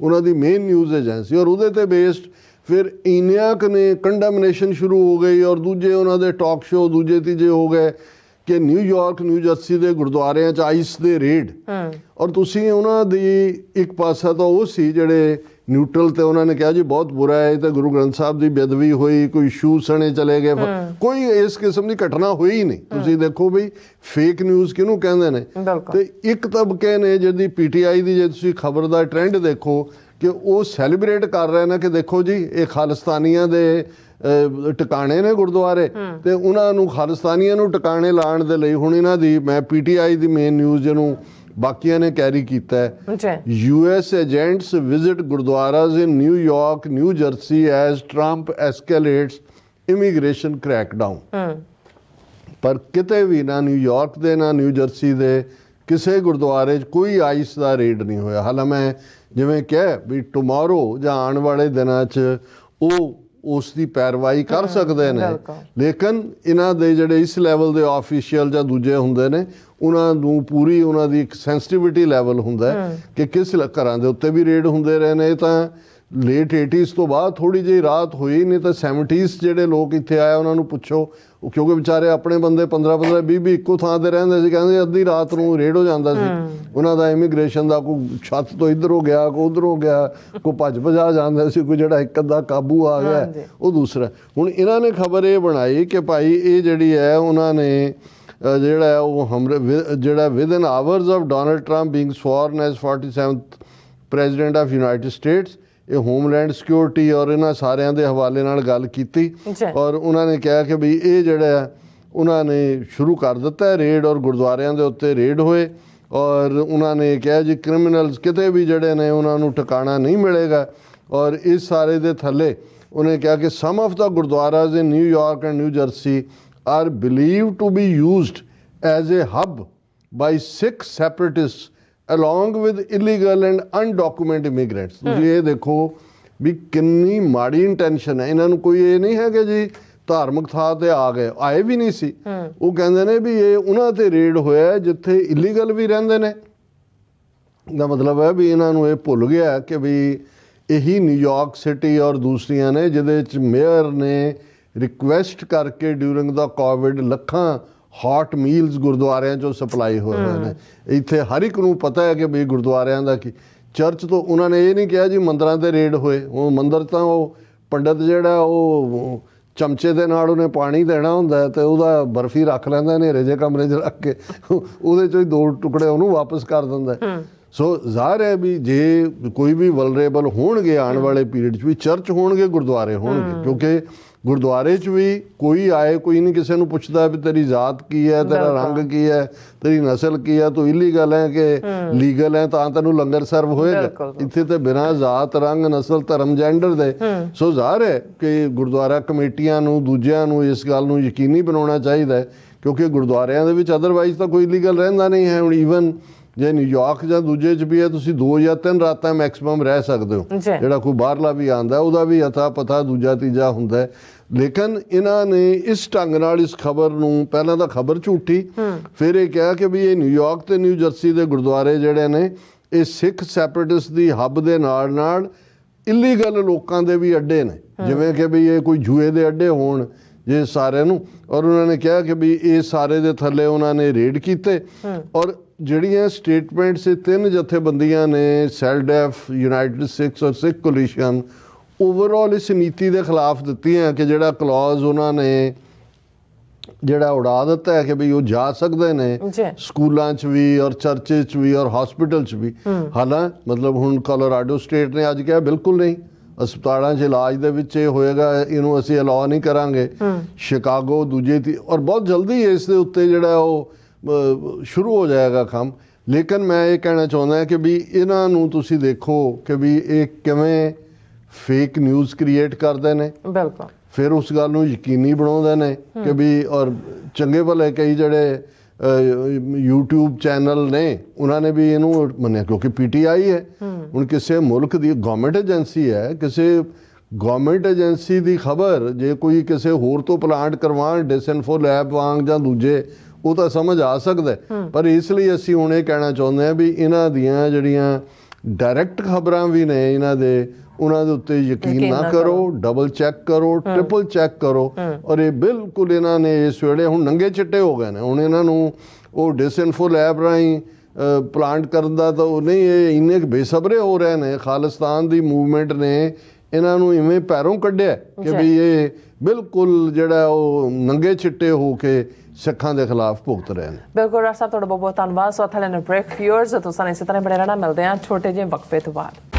ਉਹਨਾਂ ਦੀ ਮੇਨ ਨਿਊਜ਼ ਏਜੰਸੀ, ਔਰ ਉਹਦੇ ਤੇ ਬੇਸਡ ਫਿਰ ਇੰਨੀਆਂ ਕੁ ਨੇ ਕੰਡੈਮਨੇਸ਼ਨ ਸ਼ੁਰੂ ਹੋ ਗਈ ਔਰ ਦੂਜੇ ਉਹਨਾਂ ਦੇ ਟਾਕ ਸ਼ੋ ਦੂਜੇ ਤੀਜੇ ਹੋ ਗਏ ਕਿ ਨਿਊਯਾਰਕ ਨਿਊ ਜਰਸੀ ਦੇ ਗੁਰਦੁਆਰਿਆਂ 'ਚ ਆਈਸ ਦੇ ਰੇਡ। ਔਰ ਤੁਸੀਂ ਉਹਨਾਂ ਦੀ ਇੱਕ ਪਾਸਾ ਤਾਂ ਉਹ ਸੀ ਜਿਹੜੇ ਨਿਊਟਰਲ ਤੇ ਉਹਨਾਂ ਨੇ ਕਿਹਾ ਜੀ ਬਹੁਤ ਬੁਰਾ ਹੈ, ਤੇ ਗੁਰੂ ਗ੍ਰੰਥ ਸਾਹਿਬ ਦੀ ਬੇਅਦਬੀ ਹੋਈ, ਕੋਈ ਸ਼ੂ ਸਣੇ ਚਲੇ ਗਏ, ਕੋਈ ਇਸ ਕਿਸਮ ਦੀ ਘਟਨਾ ਹੋਈ ਹੀ ਨਹੀਂ। ਤੁਸੀਂ ਦੇਖੋ ਵੀ ਫੇਕ ਨਿਊਜ਼ ਕਿਹਨੂੰ ਕਹਿੰਦੇ ਨੇ। ਤੇ ਇੱਕ ਤਬਕੇ ਨੇ ਜਿਹਦੀ PTI ਦੀ ਜੇ ਤੁਸੀਂ ਖਬਰ ਦਾ ਟ੍ਰੈਂਡ ਦੇਖੋ ਕਿ ਉਹ ਸੈਲੀਬ੍ਰੇਟ ਕਰ ਰਹੇ ਨੇ ਕਿ ਦੇਖੋ ਜੀ ਇਹ ਖਾਲਿਸਤਾਨੀਆਂ ਦੇ ਟਿਕਾਣੇ ਨੇ ਗੁਰਦੁਆਰੇ, ਤੇ ਉਹਨਾਂ ਨੂੰ ਖਾਲਿਸਤਾਨੀਆਂ ਨੂੰ ਟਿਕਾਣੇ ਲਾਉਣ ਦੇ ਲਈ ਹੁਣ ਇਹਨਾਂ ਦੀ ਮੈਂ PTI ਦੀ ਮੇਨ ਨਿਊਜ਼ ਜਿਹਨੂੰ ਬਾਕੀਆਂ ਨੇ ਕੈਰੀ ਕੀਤਾ ਹੈ, US agents visit gurdwaras in New York New Jersey as Trump escalates immigration crackdown. ਪਰ ਕਿਤੇ ਵੀ ਨਾ ਨਿਊਯਾਰਕ ਦੇ ਨਾ ਨਿਊ ਜਰਸੀ ਦੇ ਕਿਸੇ ਗੁਰਦੁਆਰੇ 'ਚ ਕੋਈ ਆਈਸ ਦਾ ਰੇਡ ਨਹੀਂ ਹੋਇਆ। ਹਾਲਾਂ ਮੈਂ ਜਿਵੇਂ ਕਿਹਾ ਵੀ ਟੁਮਾਰੋ ਜਾਂ ਆਉਣ ਵਾਲੇ ਦਿਨਾਂ 'ਚ ਉਹ ਉਸ ਦੀ ਪੈਰਵਾਈ ਕਰ ਸਕਦੇ ਨੇ, ਲੇਕਿਨ ਇਹਨਾਂ ਦੇ ਜਿਹੜੇ ਇਸ ਲੈਵਲ ਦੇ ਆਫੀਸ਼ੀਅਲ ਜਾਂ ਦੂਜੇ ਹੁੰਦੇ ਨੇ ਉਹਨਾਂ ਨੂੰ ਪੂਰੀ ਉਹਨਾਂ ਦੀ ਇੱਕ ਸੈਂਸਿਟੀਵਿਟੀ ਲੈਵਲ ਹੁੰਦਾ ਕਿ ਕਿਸ ਘਰਾਂ ਦੇ ਉੱਤੇ ਵੀ ਰੇਡ ਹੁੰਦੇ ਰਹੇ ਨੇ। ਤਾਂ ਲੇਟ 80s ਤੋਂ ਬਾਅਦ ਥੋੜ੍ਹੀ ਜਿਹੀ ਰਾਹਤ ਹੋਈ, ਨਹੀਂ ਤਾਂ 70s ਜਿਹੜੇ ਲੋਕ ਇੱਥੇ ਆਏ ਉਹਨਾਂ ਨੂੰ ਪੁੱਛੋ, ਕਿਉਂਕਿ ਵਿਚਾਰੇ ਆਪਣੇ ਬੰਦੇ 15-15 20 ਇੱਕੋ ਥਾਂ ਤੇ ਰਹਿੰਦੇ ਸੀ, ਕਹਿੰਦੇ ਅੱਧੀ ਰਾਤ ਨੂੰ ਰੇਡ ਹੋ ਜਾਂਦਾ ਸੀ ਉਹਨਾਂ ਦਾ ਇਮੀਗ੍ਰੇਸ਼ਨ ਦਾ। ਕੋਈ ਛੱਤ ਤੋਂ ਇੱਧਰ ਹੋ ਗਿਆ, ਕੋਈ ਉੱਧਰ ਹੋ ਗਿਆ, ਕੋਈ ਭੱਜ ਭਜਾ ਜਾਂਦਾ ਸੀ, ਕੋਈ ਜਿਹੜਾ ਇੱਕ ਅੱਧਾ ਕਾਬੂ ਆ ਗਿਆ ਉਹ ਦੂਸਰਾ। ਹੁਣ ਇਹਨਾਂ ਨੇ ਖਬਰ ਇਹ ਬਣਾਈ ਕਿ ਭਾਈ ਇਹ ਜਿਹੜੀ ਹੈ ਉਹਨਾਂ ਨੇ ਜਿਹੜਾ ਉਹ ਜਿਹੜਾ within hours of Donald Trump being sworn as 47th president of United States, ਇਹ ਹੋਮਲੈਂਡ ਸਿਕਿਉਰਿਟੀ ਔਰ ਇਹਨਾਂ ਸਾਰਿਆਂ ਦੇ ਹਵਾਲੇ ਨਾਲ ਗੱਲ ਕੀਤੀ ਔਰ ਉਹਨਾਂ ਨੇ ਕਿਹਾ ਕਿ ਵੀ ਇਹ ਜਿਹੜਾ ਉਹਨਾਂ ਨੇ ਸ਼ੁਰੂ ਕਰ ਦਿੱਤਾ ਰੇਡ ਔਰ ਗੁਰਦੁਆਰਿਆਂ ਦੇ ਉੱਤੇ ਰੇਡ ਹੋਏ। ਔਰ ਉਹਨਾਂ ਨੇ ਕਿਹਾ ਜੀ ਕ੍ਰਿਮੀਨਲਸ ਕਿਤੇ ਵੀ ਜਿਹੜੇ ਨੇ ਉਹਨਾਂ ਨੂੰ ਟਿਕਾਣਾ ਨਹੀਂ ਮਿਲੇਗਾ। ਔਰ ਇਸ ਸਾਰੇ ਦੇ ਥੱਲੇ ਉਹਨੇ ਕਿਹਾ ਕਿ some of the gurdwaras in New York and New Jersey are believed to be used as a hub by Sikh separatists along with illegal and undocumented immigrants। ਤੁਸੀਂ ਇਹ ਦੇਖੋ ਵੀ ਕਿੰਨੀ ਮਾੜੀ ਇੰਟੈਂਸ਼ਨ ਹੈ ਇਹਨਾਂ ਨੂੰ। ਕੋਈ ਇਹ ਨਹੀਂ ਹੈ ਕਿ ਜੀ ਧਾਰਮਿਕ ਥਾਂ ਤੇ ਆ ਗਏ, ਆਏ ਵੀ ਨਹੀਂ ਸੀ। ਉਹ ਕਹਿੰਦੇ ਨੇ ਵੀ ਇਹ ਉਹਨਾਂ ਤੇ ਰੇਡ ਹੋਇਆ ਜਿੱਥੇ ਇਲੀਗਲ ਵੀ ਰਹਿੰਦੇ ਨੇ। ਦਾ ਮਤਲਬ ਹੈ ਵੀ ਇਹਨਾਂ ਨੂੰ ਇਹ ਭੁੱਲ ਗਿਆ ਕਿ ਵੀ ਇਹੀ ਨਿਊਯਾਰਕ ਸਿਟੀ ਔਰ ਦੂਸਰੀਆਂ ਨੇ ਜਿਹਦੇ 'ਚ ਮੇਅਰ ਨੇ ਰਿਕੁਐਸਟ ਕਰਕੇ ਡਿਊਰਿੰਗ ਦਾ ਕੋਵਿਡ ਲੱਖਾਂ ਹੌਟ ਮੀਲਸ ਗੁਰਦੁਆਰਿਆਂ 'ਚੋਂ ਸਪਲਾਈ ਹੋਏ ਨੇ। ਇੱਥੇ ਹਰ ਇੱਕ ਨੂੰ ਪਤਾ ਹੈ ਕਿ ਵੀ ਗੁਰਦੁਆਰਿਆਂ ਦਾ ਕੀ ਚਰਚ ਤੋਂ ਉਹਨਾਂ ਨੇ ਇਹ ਨਹੀਂ ਕਿਹਾ ਜੀ ਮੰਦਰਾਂ 'ਤੇ ਰੇਡ ਹੋਏ। ਉਹ ਮੰਦਰ ਤਾਂ ਉਹ ਪੰਡਤ ਜਿਹੜਾ ਉਹ ਚਮਚੇ ਦੇ ਨਾਲ ਉਹਨੇ ਪਾਣੀ ਦੇਣਾ ਹੁੰਦਾ ਤੇ ਉਹਦਾ ਬਰਫੀ ਰੱਖ ਲੈਂਦਾ ਹਨੇਰੇ ਜਿਹੇ ਕਮਰੇ 'ਚ ਰੱਖ ਕੇ, ਉਹਦੇ 'ਚੋਂ ਹੀ 2 ਟੁਕੜੇ ਉਹਨੂੰ ਵਾਪਸ ਕਰ ਦਿੰਦਾ। ਸੋ ਜ਼ਾਹਿਰ ਹੈ ਵੀ ਜੇ ਕੋਈ ਵੀ ਵਲਨਰੇਬਲ ਹੋਣਗੇ ਆਉਣ ਵਾਲੇ ਪੀਰੀਅਡ 'ਚ ਵੀ ਚਰਚ ਹੋਣਗੇ, ਗੁਰਦੁਆਰੇ ਹੋਣਗੇ, ਕਿਉਂਕਿ ਗੁਰਦੁਆਰੇ 'ਚ ਵੀ ਕੋਈ ਆਏ ਕੋਈ ਨਹੀਂ ਕਿਸੇ ਨੂੰ ਪੁੱਛਦਾ ਵੀ ਤੇਰੀ ਜ਼ਾਤ ਕੀ ਹੈ, ਤੇਰਾ ਰੰਗ ਕੀ ਹੈ, ਤੇਰੀ ਨਸਲ ਕੀ ਹੈ, ਤੂੰ ਇਲੀਗਲ ਹੈ ਕਿ ਲੀਗਲ ਹੈ ਤਾਂ ਤੈਨੂੰ ਲੰਗਰ ਸਰਵ ਹੋਏਗਾ। ਇੱਥੇ ਤੇ ਬਿਨਾਂ ਜ਼ਾਤ ਰੰਗ ਨਸਲ ਧਰਮ ਜੈਂਡਰ ਦੇ। ਸੋ ਜ਼ਾਹਿਰ ਹੈ ਕਿ ਗੁਰਦੁਆਰਾ ਕਮੇਟੀਆਂ ਨੂੰ ਦੂਜਿਆਂ ਨੂੰ ਇਸ ਗੱਲ ਨੂੰ ਯਕੀਨੀ ਬਣਾਉਣਾ ਚਾਹੀਦਾ ਕਿਉਂਕਿ ਗੁਰਦੁਆਰਿਆਂ ਦੇ ਵਿੱਚ ਅਦਰਵਾਈਜ਼ ਤਾਂ ਕੋਈ ਇਲੀਗਲ ਰਹਿੰਦਾ ਨਹੀਂ ਹੈ। ਹੁਣ ਈਵਨ ਜੇ ਨਿਊਯਾਰਕ ਜਾਂ ਦੂਜੇ 'ਚ ਵੀ ਹੈ ਤੁਸੀਂ 2 ਜਾਂ 3 ਰਾਤਾਂ ਮੈਕਸਿਮਮ ਰਹਿ ਸਕਦੇ ਹੋ। ਜਿਹੜਾ ਕੋਈ ਬਾਹਰਲਾ ਵੀ ਆਉਂਦਾ ਉਹਦਾ ਵੀ ਅਥਾ ਪਤਾ ਦੂਜਾ ਤੀਜਾ ਹੁੰਦਾ। ਲੇਕਿਨ ਇਹਨਾਂ ਨੇ ਇਸ ਢੰਗ ਨਾਲ ਇਸ ਖਬਰ ਨੂੰ ਪਹਿਲਾਂ ਤਾਂ ਖਬਰ ਝੂਠੀ, ਫਿਰ ਇਹ ਕਿਹਾ ਕਿ ਵੀ ਇਹ ਨਿਊਯਾਰਕ ਤੇ ਨਿਊ ਜਰਸੀ ਦੇ ਗੁਰਦੁਆਰੇ ਜਿਹੜੇ ਨੇ ਇਹ ਸਿੱਖ ਸੈਪਰੇਟਿਸਟ ਦੀ ਹੱਬ ਦੇ ਨਾਲ ਨਾਲ ਇਲੀਗਲ ਲੋਕਾਂ ਦੇ ਵੀ ਅੱਡੇ ਨੇ। ਜਿਵੇਂ ਕਿ ਵੀ ਇਹ ਕੋਈ ਜੂਏ ਦੇ ਅੱਡੇ ਹੋਣ ਜੇ ਸਾਰਿਆਂ ਨੂੰ। ਔਰ ਉਹਨਾਂ ਨੇ ਕਿਹਾ ਕਿ ਵੀ ਇਹ ਸਾਰੇ ਦੇ ਥੱਲੇ ਉਹਨਾਂ ਨੇ ਰੇਡ ਕੀਤੇ ਔਰ ਜਿਹੜੀਆਂ ਸਟੇਟਮੈਂਟਸ ਇਹ 3 ਜਥੇਬੰਦੀਆਂ ਨੇ ਸੈਲਡੈਫ, ਯੂਨਾਈਟਿਡ ਸਿੱਖਸ ਔਰ ਸਿੱਖ ਕੋਲੀਸ਼ਨ, ਓਵਰਆਲ ਇਸ ਨੀਤੀ ਦੇ ਖਿਲਾਫ ਦਿੱਤੀਆਂ ਕਿ ਜਿਹੜਾ ਕਲੌਜ਼ ਉਹਨਾਂ ਨੇ ਜਿਹੜਾ ਉਡਾ ਦਿੱਤਾ ਹੈ ਕਿ ਵੀ ਉਹ ਜਾ ਸਕਦੇ ਨੇ ਸਕੂਲਾਂ 'ਚ ਵੀ ਔਰ ਚਰਚੇ 'ਚ ਵੀ ਔਰ ਹਸਪੀਟਲ 'ਚ ਵੀ। ਹਾਲਾਂ ਮਤਲਬ ਹੁਣ ਕੋਲੋਰਾਡੋ ਸਟੇਟ ਨੇ ਅੱਜ ਕਿਹਾ ਬਿਲਕੁਲ ਨਹੀਂ, ਹਸਪਤਾਲਾਂ 'ਚ ਇਲਾਜ ਦੇ ਵਿੱਚ ਇਹ ਹੋਏਗਾ, ਇਹਨੂੰ ਅਸੀਂ ਅਲਾਉ ਨਹੀਂ ਕਰਾਂਗੇ। ਸ਼ਿਕਾਗੋ ਦੂਜੇ ਔਰ ਬਹੁਤ ਜਲਦੀ ਇਸ ਦੇ ਉੱਤੇ ਜਿਹੜਾ ਉਹ ਸ਼ੁਰੂ ਹੋ ਜਾਏਗਾ ਕੰਮ। ਲੇਕਿਨ ਮੈਂ ਇਹ ਕਹਿਣਾ ਚਾਹੁੰਦਾ ਕਿ ਵੀ ਇਹਨਾਂ ਨੂੰ ਤੁਸੀਂ ਦੇਖੋ ਕਿ ਵੀ ਇਹ ਕਿਵੇਂ ਫੇਕ ਨਿਊਜ਼ ਕ੍ਰੀਏਟ ਕਰਦੇ ਨੇ। ਬਿਲਕੁਲ। ਫਿਰ ਉਸ ਗੱਲ ਨੂੰ ਯਕੀਨੀ ਬਣਾਉਂਦੇ ਨੇ ਕਿ ਵੀ ਔਰ ਚੰਗੇ ਭਲੇ ਕਈ ਜਿਹੜੇ YouTube ਚੈਨਲ ਨੇ ਉਹਨਾਂ ਨੇ ਵੀ ਇਹਨੂੰ ਮੰਨਿਆ ਕਿਉਂਕਿ PTI ਹੈ। ਹੁਣ ਕਿਸੇ ਮੁਲਕ ਦੀ ਗਵਰਨਮੈਂਟ ਏਜੰਸੀ ਹੈ, ਕਿਸੇ ਗਵਰਨਮੈਂਟ ਏਜੰਸੀ ਦੀ ਖਬਰ ਜੇ ਕੋਈ ਕਿਸੇ ਹੋਰ ਤੋਂ ਪਲਾਂਟ ਕਰਵਾਉਣ ਡਿਸਇਨਫੋ ਲੈਬ ਵਾਂਗ ਜਾਂ ਦੂਜੇ, ਉਹ ਤਾਂ ਸਮਝ ਆ ਸਕਦਾ। ਪਰ ਇਸ ਲਈ ਅਸੀਂ ਹੁਣ ਇਹ ਕਹਿਣਾ ਚਾਹੁੰਦੇ ਹਾਂ ਵੀ ਇਹਨਾਂ ਦੀਆਂ ਜਿਹੜੀਆਂ ਡਾਇਰੈਕਟ ਖਬਰਾਂ ਵੀ ਨੇ ਇਹਨਾਂ ਦੇ, ਉਹਨਾਂ ਦੇ ਉੱਤੇ ਯਕੀਨ ਨਾ ਕਰੋ, ਡਬਲ ਚੈੱਕ ਕਰੋ, ਟ੍ਰਿਪਲ ਚੈੱਕ ਕਰੋ। ਔਰ ਇਹ ਬਿਲਕੁਲ ਇਹਨਾਂ ਨੇ ਇਸ ਵੇਲੇ ਹੁਣ ਨੰਗੇ ਚਿੱਟੇ ਹੋ ਗਏ ਨੇ। ਹੁਣ ਇਹਨਾਂ ਨੂੰ ਉਹ ਡਿਸਇਨਫੋ ਲੈਬ ਰਾਹੀਂ ਪਲਾਂਟ ਕਰਨ ਦਾ ਤਾਂ ਉਹ ਨਹੀਂ, ਇਹ ਇੰਨੇ ਬੇਸਬਰੇ ਹੋ ਰਹੇ ਨੇ। ਖਾਲਿਸਤਾਨ ਦੀ ਮੂਵਮੈਂਟ ਨੇ ਇਹਨਾਂ ਨੂੰ ਇਵੇਂ ਪੈਰੋਂ ਕੱਢਿਆ ਕਿ ਵੀ ਇਹ ਬਿਲਕੁਲ ਜਿਹੜਾ ਉਹ ਨੰਗੇ ਚਿੱਟੇ ਹੋ ਕੇ ਸਿੱਖਾਂ ਦੇ ਖਿਲਾਫ ਭੁਗਤ ਰਹੇ ਨੇ। ਬਿਲਕੁਲ ਡਾਕਟਰ ਸਾਹਿਬ, ਤੁਹਾਡਾ ਬਹੁਤ ਬਹੁਤ ਧੰਨਵਾਦ। ਸੋ ਥਲੇ ਨੇ ਬ੍ਰੇਕ ਵਿਊਅਰਸ, ਤੁਸੀਂ ਇਸੇ ਤਰ੍ਹਾਂ ਬਣੇ ਰਹਿਣਾ। ਮਿਲਦੇ ਹਾਂ ਛੋਟੇ ਜਿਹੇ ਵਕਫੇ ਤੋਂ ਬਾਅਦ।